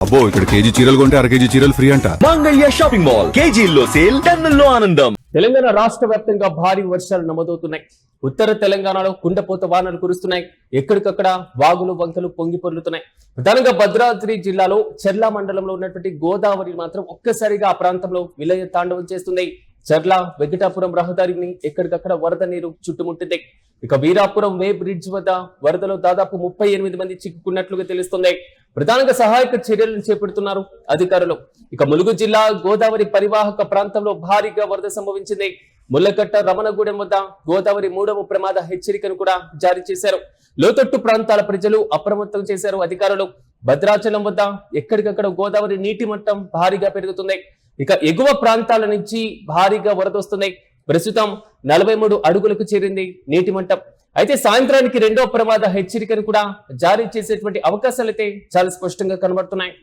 అబ్బో ఇక్కడ కేజీ చీరలు కొంటే అర కేజీ చీరలు ఫ్రీ అంట. మంగళ్య షాపింగ్ మాల్ కేజీల్లో సేల్, టన్నుల్లో ఆనందం. తెలంగాణ రాష్ట్ర వ్యాప్తంగా భారీ వర్షాలు నమోదవుతున్నాయి. ఉత్తర తెలంగాణలో కుండపోత వానలు కురుస్తున్నాయి. ఎక్కడికక్కడ వాగులు వంకలు పొంగి పొర్లుతున్నాయి. ప్రధానంగా భద్రాద్రి జిల్లాలో చెర్ల మండలంలో ఉన్నటువంటి గోదావరి మాత్రం ఒక్కసారిగా ఆ ప్రాంతంలో విలయ తాండవం చేస్తుంది. చెర్ల వెంకటాపురం రహదారిని ఎక్కడికక్కడ వరద నీరు చుట్టుముట్టింది. ఇక వీరాపురం వే బ్రిడ్జ్ వద్ద వరదలో దాదాపు 38 మంది చిక్కుకున్నట్లుగా తెలుస్తుంది. ప్రధానంగా సహాయక చర్యలను చేపడుతున్నారు అధికారులు. ఇక ములుగు జిల్లా గోదావరి పరివాహక ప్రాంతంలో భారీగా వరద సంభవించింది. ముల్లకట్ట రమణగూడెం వద్ద గోదావరి 3వ ప్రమాద హెచ్చరికను కూడా జారీ చేశారు. లోతట్టు ప్రాంతాల ప్రజలు అప్రమత్తం చేశారు అధికారులు. భద్రాచలం వద్ద ఎక్కడికక్కడ గోదావరి నీటి మట్టం భారీగా పెరుగుతుంది. ఇక ఎగువ ప్రాంతాల నుంచి భారీగా వరద వస్తుంది. ప్రస్తుతం 43 అడుగులకు చేరింది నీటి మట్టం. అయితే సాయంత్రానికి 2వ ప్రమాద హెచ్చరికను కూడా జారీ చేసేటువంటి అవకాశాలు అయితే చాలా స్పష్టంగా కనబడుతున్నాయి.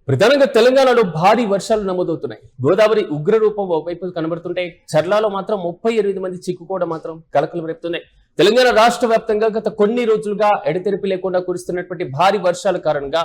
ప్రధానంగా తెలంగాణలో భారీ వర్షాలు నమోదవుతున్నాయి. గోదావరి ఉగ్ర రూపం ఒకవైపు కనబడుతుంటే చర్లలో మాత్రం 38 మంది చిక్కుకోవడం మాత్రం కలకలం రేపుతున్నాయి. తెలంగాణ రాష్ట్ర వ్యాప్తంగా గత కొన్ని రోజులుగా ఎడతెరిపి లేకుండా కురుస్తున్నటువంటి భారీ వర్షాల కారణంగా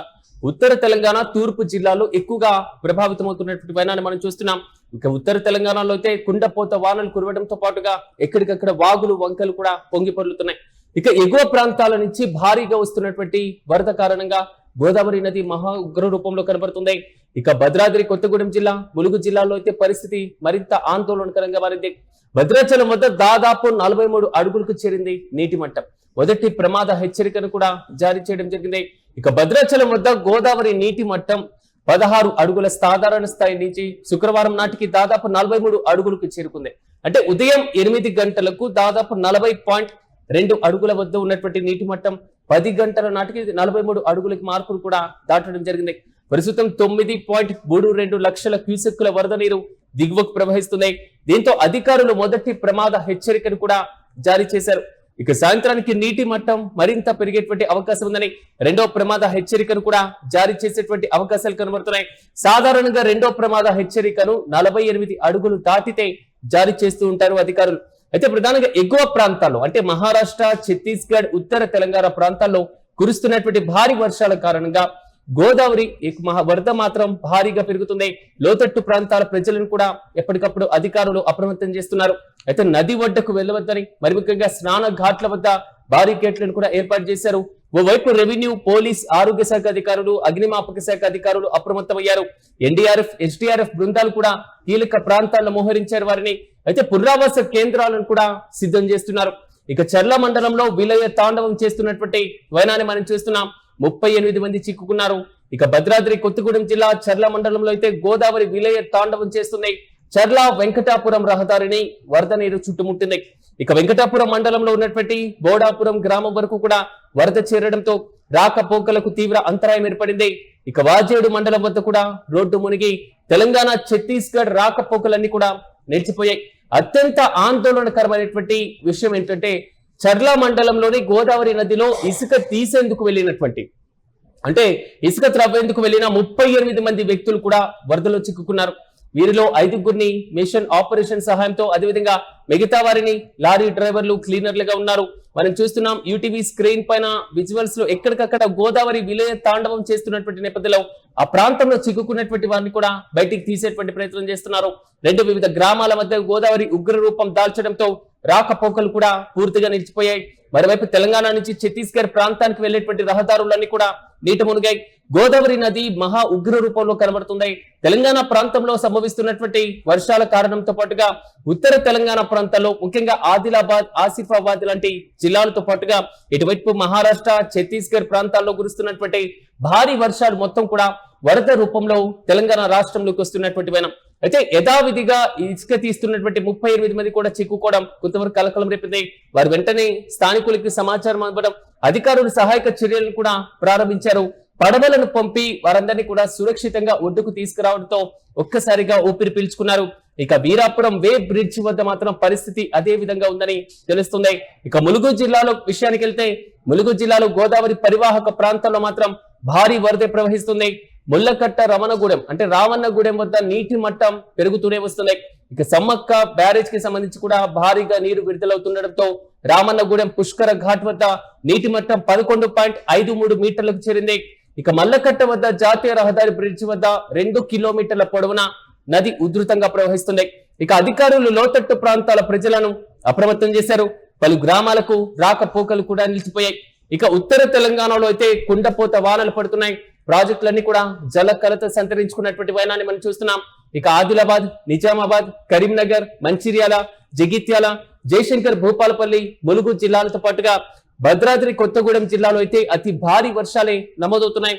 ఉత్తర తెలంగాణ, తూర్పు జిల్లాలో ఎక్కువగా ప్రభావితమవుతున్నటువంటి వైనాన్ని మనం చూస్తున్నాం. ఇక ఉత్తర తెలంగాణలో అయితే కుండపోత వానలు కురవడంతో పాటుగా ఎక్కడికక్కడ వాగులు వంకలు కూడా పొంగి పొర్లుతున్నాయి. ఇక ఎగువ ప్రాంతాల నుంచి భారీగా వస్తున్నటువంటి వరద కారణంగా గోదావరి నది మహా ఉగ్ర రూపంలో కనబడుతుంది. ఇక భద్రాద్రి కొత్తగూడెం జిల్లా, ములుగు జిల్లాలో అయితే పరిస్థితి మరింత ఆందోళనకరంగా మారింది. భద్రాచలం వద్ద దాదాపు 43 అడుగులకు చేరింది నీటి మట్టం. మొదటి ప్రమాద హెచ్చరికను కూడా జారీ చేయడం జరిగింది. ఇక భద్రాచలం వద్ద గోదావరి నీటి మట్టం 16 అడుగుల సాధారణ స్థాయి నుంచి శుక్రవారం నాటికి దాదాపు 43 అడుగులకు చేరుకుంది. అంటే ఉదయం 8 గంటలకు దాదాపు 40.2 అడుగుల వద్ద ఉన్నటువంటి నీటి మట్టం 10 గంటల నాటికి 43 అడుగులకి మార్పులు కూడా దాటడం జరిగింది. ప్రస్తుతం 9.32 లక్షల క్యూసెక్కుల వరద నీరు దిగువకు ప్రవహిస్తుంది. దీంతో అధికారులు మొదటి ప్రమాద హెచ్చరికను కూడా జారీ చేశారు. ఇక సాయంత్రానికి నీటి మట్టం మరింత పెరిగేటువంటి అవకాశం ఉందని 2వ ప్రమాద హెచ్చరికను కూడా జారీ చేసేటువంటి అవకాశాలు కనబడుతున్నాయి. సాధారణంగా 2వ ప్రమాద హెచ్చరికను 48 అడుగులు దాటితే జారీ చేస్తూ ఉంటారు అధికారులు. అయితే ప్రధానంగా ఎగువ ప్రాంతాల్లో అంటే మహారాష్ట్ర, ఛత్తీస్గఢ్, ఉత్తర తెలంగాణ ప్రాంతాల్లో కురుస్తున్నటువంటి భారీ వర్షాల కారణంగా గోదావరి వరద మాత్రం భారీగా పెరుగుతుంది. లోతట్టు ప్రాంతాల ప్రజలను కూడా ఎప్పటికప్పుడు అధికారులు అప్రమత్తం చేస్తున్నారు. అయితే నది ఒడ్డుకు వెళ్ళవద్దని, మరి ముఖ్యంగా స్నాన ఘాట్ల వద్ద బారికేట్లను కూడా ఏర్పాటు చేశారు. ఓవైపు రెవెన్యూ, పోలీస్, ఆరోగ్య శాఖ అధికారులు, అగ్నిమాపక శాఖ అధికారులు అప్రమత్తమయ్యారు. ఎన్డీఆర్ఎఫ్, ఎస్డీఆర్ఎఫ్ బృందాలు కూడా కీలక ప్రాంతాల్లో మోహరించారు వారిని. అయితే పునరావాస కేంద్రాలను కూడా సిద్ధం చేస్తున్నారు. ఇక చెర్ల మండలంలో విలయ తాండవం చేస్తున్నటువంటి వైనాన్ని మనం చూస్తున్నాం. 38 మంది చిక్కుకున్నారు. ఇక భద్రాద్రి కొత్తగూడెం జిల్లా చెర్ల మండలంలో అయితే గోదావరి విలయ తాండవం చేస్తుంది. చెర్ల వెంకటాపురం రహదారిని వరద నీరు చుట్టుముట్టింది. ఇక వెంకటాపురం మండలంలో ఉన్నటువంటి బోడాపురం గ్రామం వరకు కూడా వరద చేరడంతో రాకపోకలకు తీవ్ర అంతరాయం ఏర్పడింది. ఇక వాజేడు మండలం వద్ద కూడా రోడ్డు మునిగి తెలంగాణ, ఛత్తీస్గఢ్ రాకపోకలన్నీ కూడా నిలిచిపోయాయి. అత్యంత ఆందోళనకరమైనటువంటి విషయం ఏంటంటే చెర్ల మండలంలోని గోదావరి నదిలో ఇసుక తీసేందుకు వెళ్ళినటువంటి అంటే ఇసుక త్రవ్వేందుకు వెళ్ళిన 38 మంది వ్యక్తులు కూడా వరదలో చిక్కుకున్నారు. వీరిలో 5గురిని మిషన్ ఆపరేషన్ సహాయంతో, అదేవిధంగా మిగతా వారిని లారీ డ్రైవర్లు, క్లీనర్లుగా ఉన్నారు. మనం చూస్తున్నాం యూటీవీ స్క్రీన్ పైన విజువల్స్ లో ఎక్కడికక్కడ గోదావరి విలయ తాండవం చేస్తున్నటువంటి నేపథ్యంలో ఆ ప్రాంతంలో చిక్కుకున్నటువంటి వారిని కూడా బయటికి తీసేటువంటి ప్రయత్నం చేస్తున్నారు. 2 వివిధ గ్రామాల మధ్య గోదావరి ఉగ్ర రూపం దాల్చడంతో రాకపోకలు కూడా పూర్తిగా నిలిచిపోయాయి. మరోవైపు తెలంగాణ నుంచి ఛత్తీస్గఢ్ ప్రాంతానికి వెళ్లేటువంటి రహదారులన్నీ కూడా నీట మునిగాయి. గోదావరి నది మహా ఉగ్ర రూపంలో కనబడుతుంది. తెలంగాణ ప్రాంతంలో సంభవిస్తున్నటువంటి వర్షాల కారణంతో పాటుగా ఉత్తర తెలంగాణ ప్రాంతాల్లో ముఖ్యంగా ఆదిలాబాద్, ఆసిఫాబాద్ లాంటి జిల్లాలతో పాటుగా ఇటువైపు మహారాష్ట్ర, ఛత్తీస్గఢ్ ప్రాంతాల్లో కురుస్తున్నటువంటి భారీ వర్షాలు మొత్తం కూడా వరద రూపంలో తెలంగాణ రాష్ట్రంలోకి వస్తున్నటువంటి వైనం. అయితే యథావిధిగా ఇసుక తీస్తున్నటువంటి 38 మంది కూడా చిక్కుకోవడం కొంతవరకు కలకలం రేపింది. వారు వెంటనే స్థానికులకి సమాచారం ఇవ్వడం, అధికారులు సహాయక చర్యలను కూడా ప్రారంభించారు. పడవలను పంపి వారందరినీ కూడా సురక్షితంగా ఒడ్డుకు తీసుకురావడంతో ఒక్కసారిగా ఊపిరి పీల్చుకున్నారు. ఇక వీరాపురం వే బ్రిడ్జ్ వద్ద మాత్రం పరిస్థితి అదే విధంగా ఉందని తెలుస్తుంది. ఇక ములుగు జిల్లాలో విషయానికి వెళ్తే ములుగు జిల్లాలో గోదావరి పరివాహక ప్రాంతంలో మాత్రం భారీ వరద ప్రవహిస్తుంది. ముల్లకట్ట రమణగూడెం అంటే రావన్నగూడెం వద్ద నీటి మట్టం పెరుగుతూనే వస్తుంది. ఇక సమ్మక్క బ్యారేజ్ కి సంబంధించి కూడా భారీగా నీరు విడుదలవుతుండటంతో రామన్నగూడెం పుష్కర ఘాట్ వద్ద నీటి మట్టం 11.53 మీటర్లకు చేరింది. ఇక మల్లకట్ట వద్ద జాతీయ రహదారి బ్రిడ్జ్ వద్ద 2 కిలోమీటర్ల పొడవున నది ఉధృతంగా ప్రవహిస్తుంది. ఇక అధికారులు లోతట్టు ప్రాంతాల ప్రజలను అప్రమత్తం చేశారు. పలు గ్రామాలకు రాకపోకలు కూడా నిలిచిపోయాయి. ఇక ఉత్తర తెలంగాణలో అయితే కుండపోత వానలు పడుతున్నాయి. ప్రాజెక్టులన్నీ కూడా జల కలత సంతరించుకున్నటువంటి వైనాన్ని మనం చూస్తున్నాం. ఇక ఆదిలాబాద్, నిజామాబాద్, కరీంనగర్, మంచిర్యాల, జగిత్యాల, జయశంకర్, భూపాలపల్లి, ములుగు జిల్లాలతో పాటుగా భద్రాద్రి కొత్తగూడెం జిల్లాలో అయితే అతి భారీ వర్షాలే నమోదవుతున్నాయి.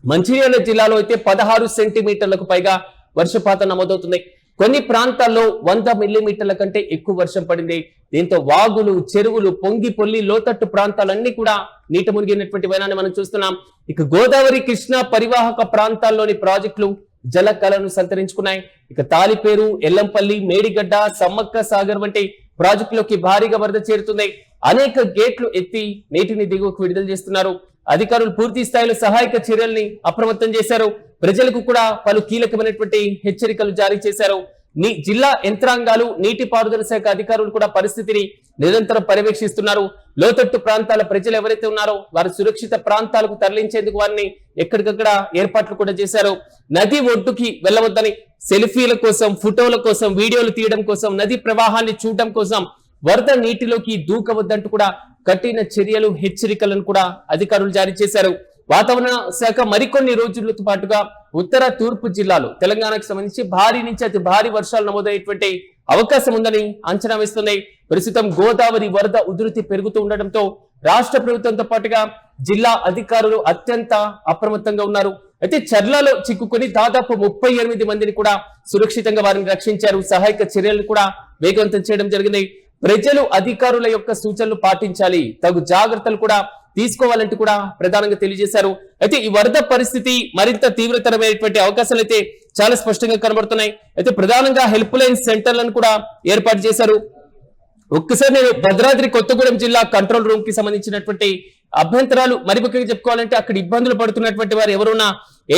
మంచిర్యాల జిల్లాలో అయితే 16 సెంటీమీటర్లకు పైగా వర్షపాతం నమోదవుతుంది. కొన్ని ప్రాంతాల్లో 100 మిల్లీమీటర్ల కంటే ఎక్కువ వర్షం పడింది. దీంతో వాగులు, చెరువులు పొంగి పొల్లి లోతట్టు ప్రాంతాలన్నీ కూడా నీట మునిగినటువంటి వైనాన్ని మనం చూస్తున్నాం. ఇక గోదావరి, కృష్ణా పరివాహక ప్రాంతాల్లోని ప్రాజెక్టులు జల కళను సంతరించుకున్నాయి. ఇక తాలిపేరు, ఎల్లంపల్లి, మేడిగడ్డ, సమ్మక్క సాగర్ వంటి ప్రాజెక్టులోకి భారీగా వరద చేరుతుంది. అనేక గేట్లు ఎత్తి నీటిని దిగువకు విడుదల చేస్తున్నారు. అధికారులు పూర్తి స్థాయిలో సహాయక చర్యల్ని అప్రమత్తం చేశారు. ప్రజలకు కూడా పలు కీలకమైనటువంటి హెచ్చరికలు జారీ చేశారు. జిల్లా యంత్రాంగాలు, నీటిపారుదల శాఖ అధికారులు కూడా పరిస్థితిని నిరంతరం పర్యవేక్షిస్తున్నారు. లోతట్టు ప్రాంతాల ప్రజలు ఎవరైతే ఉన్నారో వారు సురక్షిత ప్రాంతాలకు తరలించేందుకు వారిని ఎక్కడికక్కడ ఏర్పాట్లు కూడా చేశారు. నది ఒడ్డుకి వెళ్ళవద్దని, సెల్ఫీల కోసం, ఫోటోల కోసం, వీడియోలు తీయడం కోసం, నది ప్రవాహాన్ని చూడడం కోసం వరద నీటిలోకి దూకవద్దంటూ కూడా కఠిన చర్యలు, హెచ్చరికలను కూడా అధికారులు జారీ చేశారు. వాతావరణ శాఖ మరికొన్ని రోజులతో పాటుగా ఉత్తర, తూర్పు జిల్లాలు తెలంగాణకు సంబంధించి భారీ నుంచి అతి భారీ వర్షాలు నమోదయ్యేటువంటి అవకాశం ఉందని అంచనా వేస్తుంది. ప్రస్తుతం గోదావరి వరద ఉధృతి పెరుగుతూ ఉండడంతో రాష్ట్ర ప్రభుత్వంతో పాటుగా జిల్లా అధికారులు అత్యంత అప్రమత్తంగా ఉన్నారు. అయితే చర్లలో చిక్కుకొని దాదాపు 38 మందిని కూడా సురక్షితంగా వారిని రక్షించారు. సహాయక చర్యలను కూడా వేగవంతం చేయడం జరిగింది. ప్రజలు అధికారుల యొక్క సూచనలు పాటించాలి, తగు జాగ్రత్తలు కూడా తీసుకోవాలంటూ కూడా ప్రధానంగా తెలియజేశారు. అయితే ఈ వరద పరిస్థితి మరింత తీవ్రతరమైనటువంటి అవకాశాలు అయితే చాలా స్పష్టంగా కనబడుతున్నాయి. అయితే ప్రధానంగా హెల్ప్ లైన్ సెంటర్లను కూడా ఏర్పాటు చేశారు. ఒక్కసారి నేను భద్రాద్రి కొత్తగూడెం జిల్లా కంట్రోల్ రూమ్ కి సంబంధించినటువంటి అభ్యంతరాలు మరి ముఖ్యంగా చెప్పుకోవాలంటే అక్కడ ఇబ్బందులు పడుతున్నటువంటి వారు ఎవరున్నా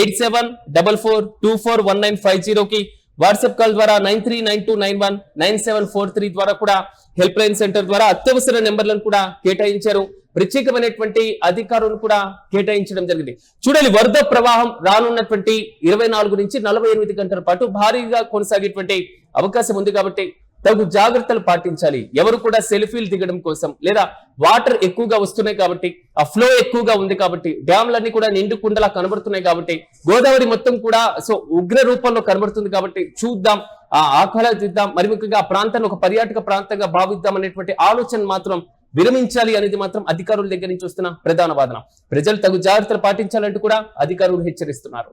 8744241950 కి వాట్సాప్ కాల్ ద్వారా 9392919743 ద్వారా కూడా హెల్ప్ లైన్ సెంటర్ ద్వారా అత్యవసర నెంబర్లను కూడా కేటాయించారు. ప్రత్యేకమైనటువంటి అధికారులను కూడా కేటాయించడం జరిగింది. చూడాలి, వరద ప్రవాహం రానున్నటువంటి 24 నుంచి 48 గంటల పాటు భారీగా కొనసాగేటువంటి అవకాశం ఉంది కాబట్టి తగు జాగ్రత్తలు పాటించాలి. ఎవరు కూడా సెల్ఫీలు దిగడం కోసం లేదా వాటర్ ఎక్కువగా వస్తున్నాయి కాబట్టి, ఆ ఫ్లో ఎక్కువగా ఉంది కాబట్టి, డ్యామ్లన్నీ కూడా నిండుకుండలా కనబడుతున్నాయి కాబట్టి, గోదావరి మొత్తం కూడా ఉగ్ర రూపంలో కనబడుతుంది కాబట్టి చూద్దాం, ఆహ్లాదిద్దాం, మరి ముఖ్యంగా ఆ ప్రాంతాన్ని ఒక పర్యాటక ప్రాంతంగా భావిద్దాం అనేటువంటి ఆలోచన మాత్రం విరమించాలి అనేది మాత్రం అధికారుల దగ్గర నుంచి వస్తున్న ప్రధాన వాదన. ప్రజలు తగు జాగ్రత్తలు పాటించాలంటూ కూడా అధికారులు హెచ్చరిస్తున్నారు.